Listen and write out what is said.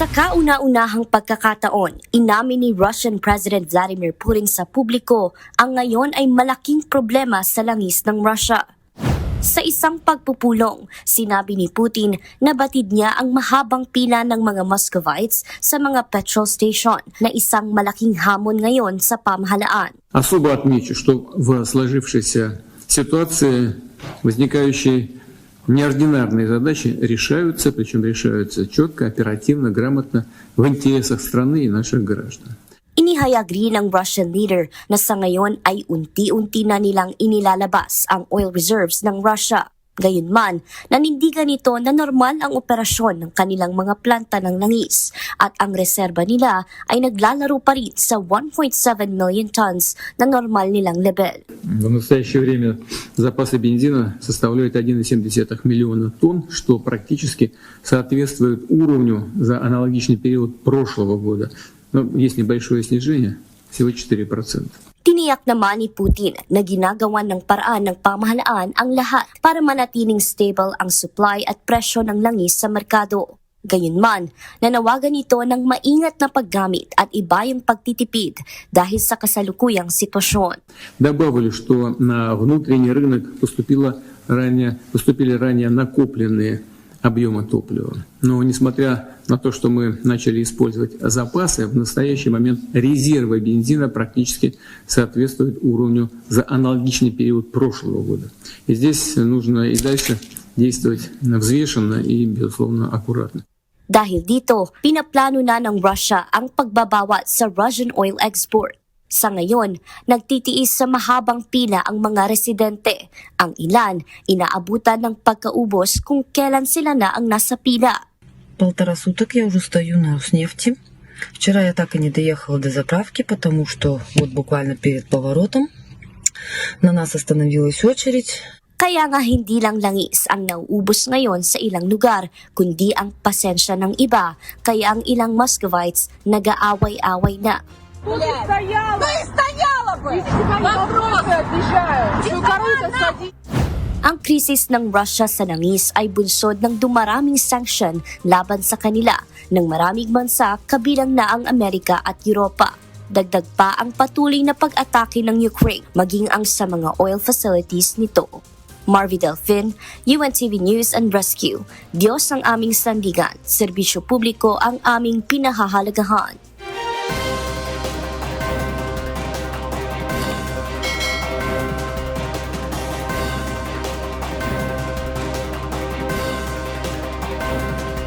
Sa kauna-unahang pagkakataon, inamin ni Russian President Vladimir Putin sa publiko ang ngayon ay malaking problema sa langis ng Russia. Sa isang pagpupulong, sinabi ni Putin na batid niya ang mahabang pila ng mga Muscovites sa mga petrol station na isang malaking hamon ngayon sa pamahalaan. Особо отмечу, что в сложившейся ситуации возникающие неординарные задачи решаются, причем решаются четко, оперативно, грамотно, в интересах страны и наших граждан. Inihayag rin ng Russian leader na sa ngayon ay unti-unti na nilang inilalabas ang oil reserves ng Russia. Gayunman, nanindigan nito na normal ang operasyon ng kanilang mga planta ng langis at ang reserba nila ay naglalaro pa rin sa 1.7 million tons na normal nilang level. В настоящее время запасы бензина составляют 1,7 миллиона тонн, что практически соответствует уровню за аналогичный период прошлого года. Но есть небольшое снижение, всего 4%. Tiniyak naman ni Putin na ginagawan ng paraan ng pamahalaan ang lahat para manatiling stable ang supply at presyo ng langis sa merkado. Gayunman, nanawagan ito ng maingat na paggamit at ibayang pagtitipid dahil sa kasalukuyang sitwasyon. Добавлю, что на внутренний рынок поступили ранее накопленные объема топлива. Но несмотря на то, что мы начали использовать запасы, в настоящий момент резервы бензина практически соответствуют уровню за аналогичный период прошлого года. И здесь нужно и дальше действовать взвешенно и, безусловно, аккуратно. Dahil dito, pinaplano na ng Russia ang pagbabawal sa Russian oil export. Sa ngayon, nagtitiis sa mahabang pila ang mga residente. Ang ilan, inaabutan ng pagkaubos kung kailan sila na ang nasa pila. 1,5 суток я уже стою на Роснефти. Вчера я так и не доехала до заправки, потому что вот буквально перед поворотом на нас остановилась очередь. Kaya nga hindi lang langis ang nauubos ngayon sa ilang lugar, kundi ang pasensya ng iba, kaya ang ilang Muscovites nag-aaway-away na. Ты стояла бы! Вопросы отвечаю! Ang krisis ng Russia sa langis ay bunsod ng dumaraming sanction laban sa kanila ng maraming bansa kabilang na ang Amerika at Europa. Dagdag pa ang patuloy na pag-atake ng Ukraine maging ang sa mga oil facilities nito. Marvy Delfin, UNTV News and Rescue. Diyos ang aming sandigan, serbisyo publiko ang aming pinahahalagahan.